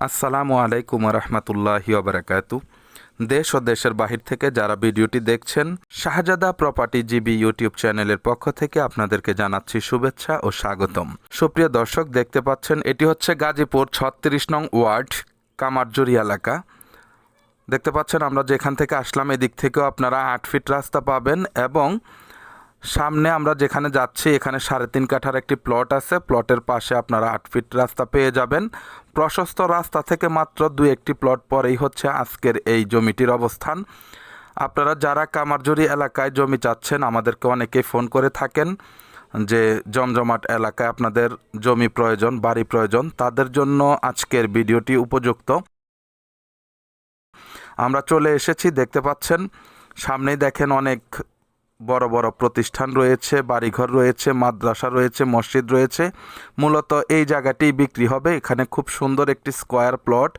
আসসালামু আলাইকুম রহমতুল্লাহি ওবারাকাতু। দেশ ও দেশের বাহির থেকে যারা ভিডিওটি দেখছেন, শাহজাদা প্রপার্টি জিবি ইউটিউব চ্যানেলের পক্ষ থেকে আপনাদেরকে জানাচ্ছি শুভেচ্ছা ও স্বাগতম। সুপ্রিয় দর্শক, দেখতে পাচ্ছেন এটি হচ্ছে গাজীপুর ৩৬ নং ওয়ার্ড কামারজুরি এলাকা। দেখতে পাচ্ছেন আমরা যেখান থেকে আসলাম এদিক থেকেও আপনারা ৮ ফিট রাস্তা পাবেন এবং সামনে আমরা যেখানে যাচ্ছি এখানে ৩.৫ কাঠার একটি প্লট আছে। প্লটের পাশে আপনারা ৮ ফিট রাস্তা পেয়ে যাবেন। প্রশস্ত রাস্তা থেকে মাত্র ২-১টি প্লট পরেই হচ্ছে আজকের এই জমিটির অবস্থান। আপনারা যারা কামারজুরি এলাকায় জমি চাচ্ছেন, আমাদেরকে অনেকেই ফোন করে থাকেন যে জমজমাট এলাকায় আপনাদের জমি প্রয়োজন, বাড়ি প্রয়োজন, তাদের জন্য আজকের ভিডিওটি উপযুক্ত। আমরা চলে এসেছি, দেখতে পাচ্ছেন সামনেই দেখেন অনেক বড় বড় প্রতিষ্ঠান রয়েছে, বাড়িঘর রয়েছে, মাদ্রাসা রয়েছে, মসজিদ রয়েছে। মূলত এই জায়গাটি বিক্রি হবে। এখানে খুব সুন্দর একটি স্কোয়ার প্লট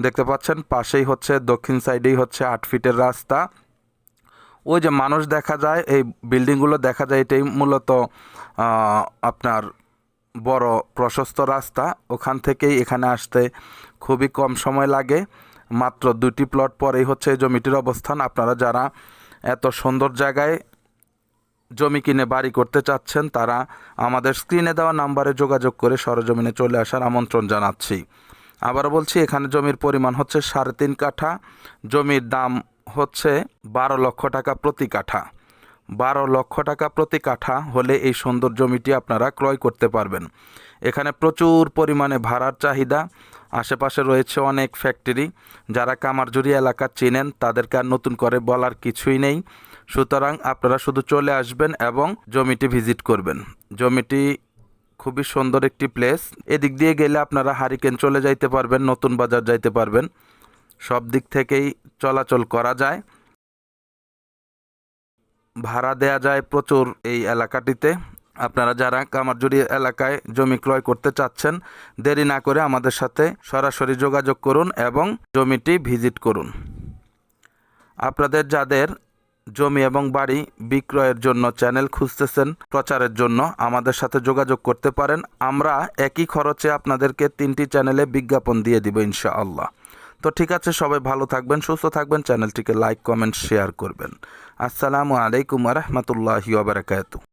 দেখতে পাচ্ছেন। পাশেই হচ্ছে দক্ষিণ সাইডেই হচ্ছে ৮ ফিটের রাস্তা। ওই যে মানুষ দেখা যায়, এই বিল্ডিংগুলো দেখা যায়, এটাই মূলত আপনার বড় প্রশস্ত রাস্তা। ওখান থেকেই এখানে আসতে খুবই কম সময় লাগে। মাত্র 2টি প্লট পরেই হচ্ছে এই জমিটির অবস্থান। আপনারা যারা এত সুন্দর জায়গায় জমি কিনে বাড়ি করতে চাচ্ছেন, তারা আমাদের স্ক্রিনে দেওয়া নাম্বারে যোগাযোগ করে সরজমিনে চলে আসার আমন্ত্রণ জানাচ্ছি। আবারও বলছি, এখানে জমির পরিমাণ হচ্ছে ৩.৫ কাঠা। জমির দাম হচ্ছে ১২ লক্ষ টাকা প্রতি কাঠা। ১২ লক্ষ টাকা প্রতি কাঠা হলে এই সুন্দর জমিটি আপনারা ক্রয় করতে পারবেন। এখানে প্রচুর পরিমাণে ভাড়ার চাহিদা। আশেপাশে রয়েছে অনেক ফ্যাক্টরি। যারা কামারজুরি এলাকা চেনেন তাদেরকে আর নতুন করে বলার কিছুই নেই। সুতরাং আপনারা শুধু চলে আসবেন এবং জমিটি ভিজিট করবেন। জমিটি খুবই সুন্দর একটি প্লেস। এদিক দিয়ে গেলে আপনারা হারিকেন চলে যাইতে পারবেন, নতুন বাজার যাইতে পারবেন, সব দিক থেকেই চলাচল করা যায়। ভাড়া দেয়া যায় প্রচুর এই এলাকাটিতে। আপনারা যারা কামারজুরি এলাকায় জমি ক্রয় করতে চাচ্ছেন, দেরি না করে আমাদের সাথে সরাসরি যোগাযোগ করুন এবং জমিটি ভিজিট করুন। আপনাদের যাদের জমি এবং বাড়ি বিক্রয়ের জন্য চ্যানেল খুঁজতেছেন প্রচারের জন্য, আমাদের সাথে যোগাযোগ করতে পারেন। আমরা একই খরচে আপনাদেরকে 3টি চ্যানেলে বিজ্ঞাপন দিয়ে দিব ইনশাআল্লাহ। তো ঠিক আছে, সবাই ভালো থাকবেন, সুস্থ থাকবেন, চ্যানেলটিকে লাইক, কমেন্ট, শেয়ার করবেন। আসসালামু আলাইকুম রহমতুল্লাহি ওয়া বারাকাতুহু।